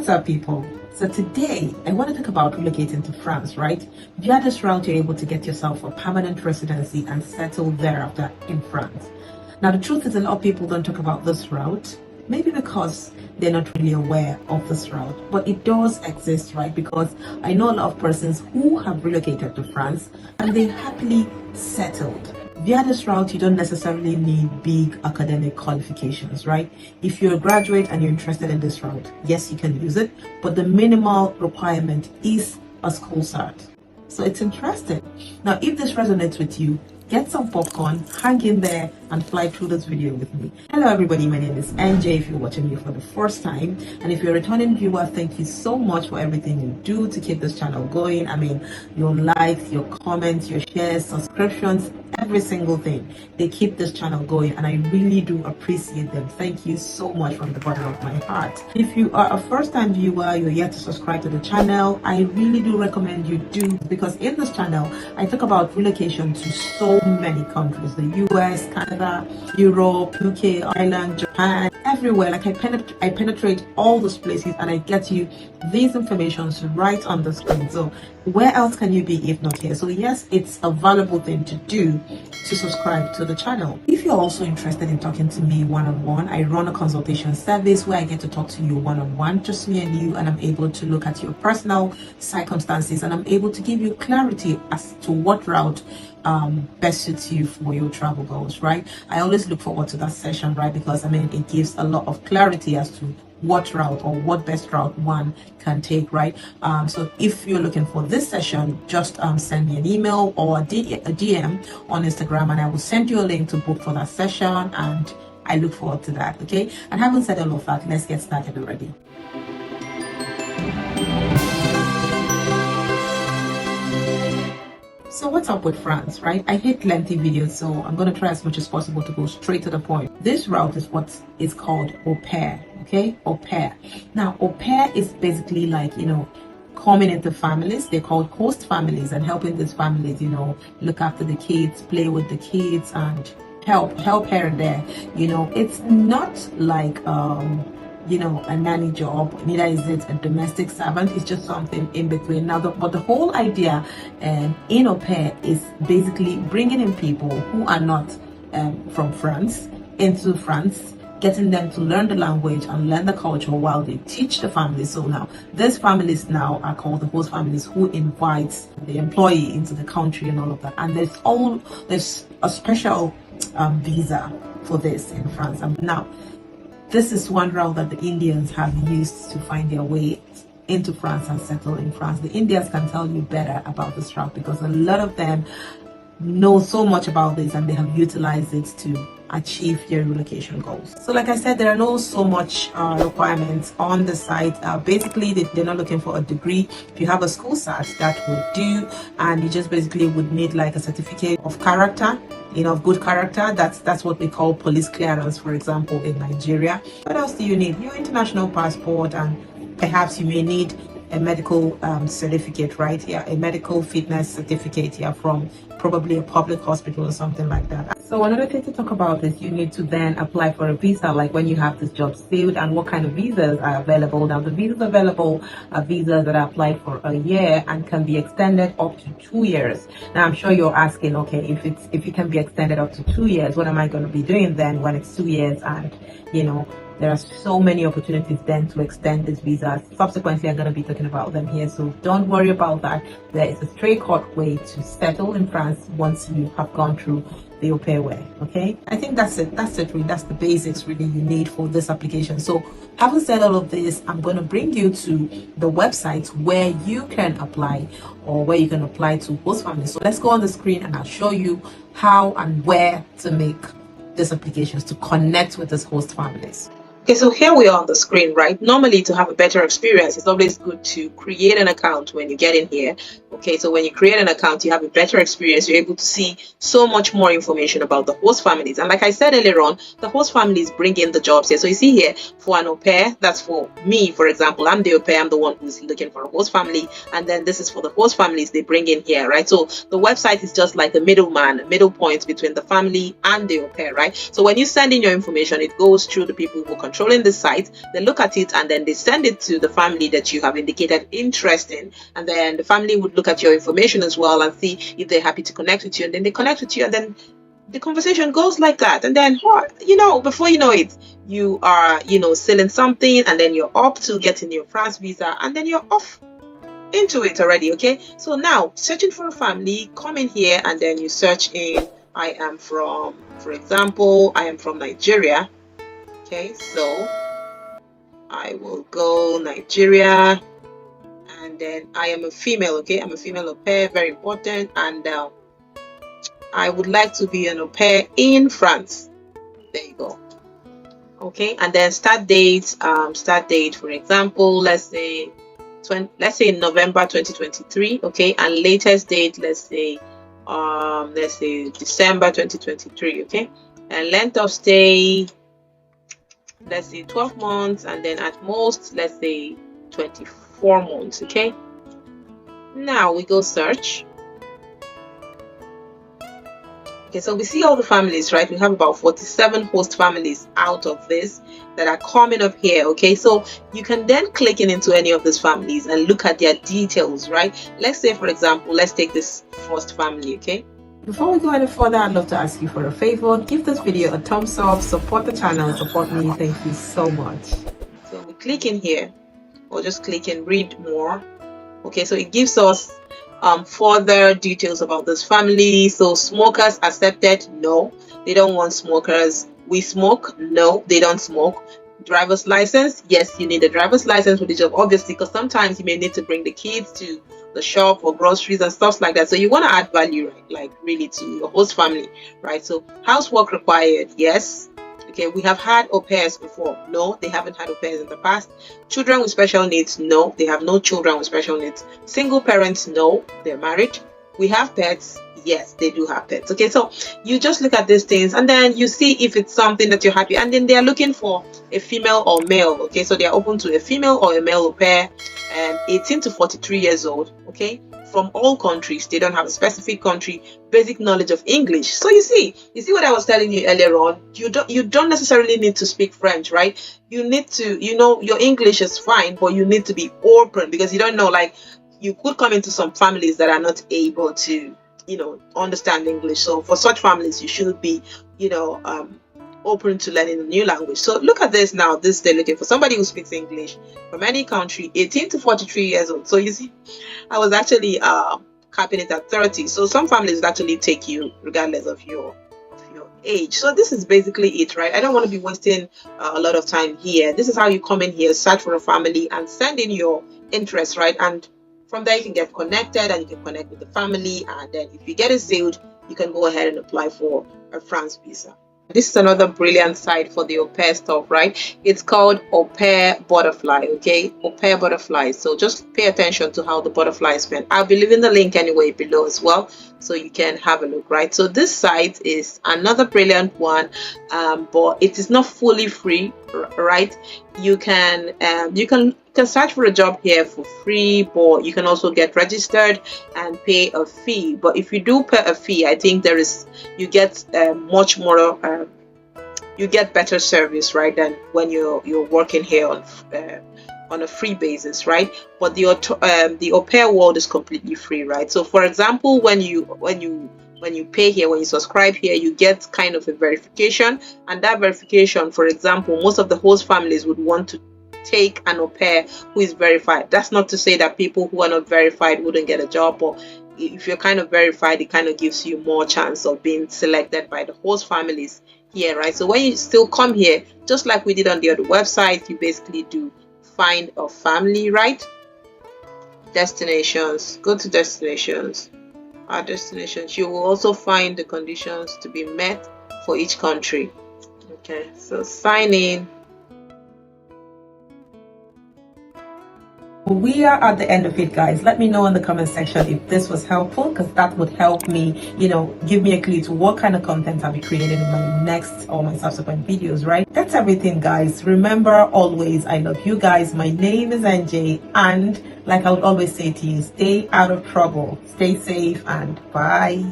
What's up, people? So today I want to talk about relocating to France, right? Via this route, you're able to get yourself a permanent residency and settle thereafter in France. Now, the truth is, a lot of people don't talk about this route, maybe because they're not really aware of this route, but it does exist, right? Because I know a lot of persons who have relocated to France and they happily settled. Via this route, you don't necessarily need big academic qualifications, right? If you're a graduate and you're interested in this route, yes, you can use it, but the minimal requirement is a school cert. So it's interesting. Now, if this resonates with you, get some popcorn, hang in there, and fly through this video with me. Hello everybody, my name is Njay if you're watching me for the first time. And if you're a returning viewer, thank you so much for everything you do to keep this channel going. I mean, your likes, your comments, your shares, subscriptions, every single thing. They keep this channel going and I really do appreciate them. Thank you so much from the bottom of my heart. If you are a first-time viewer, you're yet to subscribe to the channel, I really do recommend you do, because in this channel, I talk about relocation to so many countries, the US, Canada, Europe, UK, Ireland, Japan, everywhere. Like I penetrate all those places and I get you these informations right on the screen. So where else can you be if not here? So yes, it's a valuable thing to do to subscribe to the channel. If you're also interested in talking to me one-on-one, I run a consultation service where I get to talk to you one-on-one, just me and you, and I'm able to look at your personal circumstances and I'm able to give you clarity as to what route best suits you for your travel goals, right? I always look forward to that session, right? Because I mean, it gives a lot of clarity as to what route or what best route one can take, right? So if you're looking for this session, just send me an email or a DM on Instagram and I will send you a link to book for that session, and I look forward to that. Okay, and having said all of that, let's get started already. So what's up with France, right? I hate lengthy videos, so I'm going to try as much as possible to go straight to the point. This route is what is called au pair, okay? Au pair. Now, au pair is basically like, you know, coming into families. They're called host families, and helping these families, you know, look after the kids, play with the kids, and help here and there. You know, it's not like you know, a nanny job, neither is it a domestic servant. It's just something in between. Now, but the whole idea in au pair is basically bringing in people who are not from France into France, getting them to learn the language and learn the culture while they teach the family. So now, these families now are called the host families, who invites the employee into the country and all of that. And there's a special visa for this in France. And now, this is one route that the Indians have used to find their way into France and settle in France. The Indians can tell you better about this route because a lot of them know so much about this and they have utilized it to achieve their relocation goals. So like I said, there are no so much requirements on the site. Basically, they're not looking for a degree. If you have a school cert, that would do, and you just basically would need like a certificate of character, you know, of good character. That's what we call police clearance, for example, in Nigeria. What else do you need? Your international passport, and perhaps you may need a medical certificate, right? Yeah, a medical fitness certificate, yeah, from probably a public hospital or something like that. So another thing to talk about is you need to then apply for a visa, like when you have this job filled, and what kind of visas are available. Now, the visas available are visas that are applied for a year and can be extended up to 2 years. Now, I'm sure you're asking, okay, if it can be extended up to 2 years, what am I going to be doing then when it's 2 years? And you know, there are so many opportunities then to extend this visa. Subsequently, I'm going to be talking about them here, so don't worry about that. There is a straightforward way to settle in France once you have gone through the au pair way. Okay, I think that's it. That's it. Really, that's the basics really you need for this application. So, having said all of this, I'm going to bring you to the website where you can apply, or where you can apply to host families. So let's go on the screen and I'll show you how and where to make these applications to connect with these host families. Okay, so here we are on the screen, right? Normally, to have a better experience, it's always good to create an account when you get in here. Okay, so when you create an account, you have a better experience. You're able to see so much more information about the host families. And like I said earlier on, the host families bring in the jobs here. So you see here, for an au pair, that's for me, for example. I'm the au pair, I'm the one who's looking for a host family. And then this is for the host families they bring in here, right? So the website is just like the middleman, middle point between the family and the au pair, right? So when you send in your information, it goes through the people who are controlling the site. They look at it and then they send it to the family that you have indicated interest in. And then the family would look at your information as well and see if they're happy to connect with you, and then they connect with you, and then the conversation goes like that. And then before you know it, you are selling something, and then you're up to getting your France visa, and then you're off into it already. Okay, so now searching for a family, come in here and then you search in, I am from, for example, I am from Nigeria. Okay, so I will go Nigeria. And then I am a female. Okay, I'm a female au pair, very important. And I would like to be an au pair in France. There you go. Okay, and then start date, for example, let's say November 2023. Okay, and latest date, let's say December 2023. Okay, and length of stay, let's say 12 months, and then at most, let's say 24 months. Okay, now we go search. Okay, so we see all the families, right? We have about 47 host families out of this that are coming up here. Okay, so you can then click into any of these families and look at their details, right? Let's say, for example, let's take this first family. Okay, before we go any further, I'd love to ask you for a favor. Give this video a thumbs up, support the channel, support me. Thank you so much. So we click in here, or just click and read more. Okay, so it gives us further details about this family. So smokers accepted? No, they don't want smokers. We smoke? No, they don't smoke. Driver's license? Yes, you need a driver's license for the job, obviously, because sometimes you may need to bring the kids to the shop for groceries and stuff like that. So you want to add value, right? Like really to your host family, right? So housework required? Yes. Okay, we have had au pairs before. No, they haven't had au pairs in the past. Children with special needs? No, they have no children with special needs. Single parents? No, they're married. We have pets? Yes, they do have pets. Okay, so you just look at these things and then you see if it's something that you're happy. And then they are looking for a female or male. Okay, so they are open to a female or a male au pair, 18 to 43 years old. Okay, from all countries. They don't have a specific country. Basic knowledge of English. So you see what I was telling you earlier on. You don't necessarily need to speak French, right? You need to, your English is fine, but you need to be open, because you don't know, like, you could come into some families that are not able to, understand English. So for such families, you should be, open to learning a new language. So look at this now. This, they're looking for somebody who speaks English from any country, 18 to 43 years old. So you see, I was actually capping it at 30. So some families would actually take you regardless of your age. So this is basically it, right? I don't want to be wasting a lot of time here. This is how you come in here, search for a family and send in your interest, right? And from there you can get connected and you can connect with the family, and then if you get it sealed, you can go ahead and apply for a France visa. This is another brilliant site for the au pair stuff, right? It's called Au Pair Butterfly. Okay, Au Pair Butterfly. So just pay attention to how the butterfly is spelled. I'll be leaving the link anyway below as well, so you can have a look, right? So this site is another brilliant one, but it is not fully free, right? You can search for a job here for free, but you can also get registered and pay a fee. But if you do pay a fee, I think you get much more, you get better service, right, than when you're working here on a free basis, right? But the au pair world is completely free, right? So for example, when you pay here, when you subscribe here, you get kind of a verification, and that verification, for example, most of the host families would want to take an au pair who is verified. That's not to say that people who are not verified wouldn't get a job, but if you're kind of verified, it kind of gives you more chance of being selected by the host families here, right? So when you still come here, just like we did on the other website, you basically do find a family, right? Destinations, go to destinations. Our destinations, you will also find the conditions to be met for each country. Okay, so sign in. We are at the end of it, guys. Let me know in the comment section if this was helpful, because that would help me, give me a clue to what kind of content I'll be creating in my next or my subsequent videos, right? That's everything, guys. Remember, always, I love you guys. My name is NJ, and like I would always say to you, stay out of trouble, stay safe, and bye.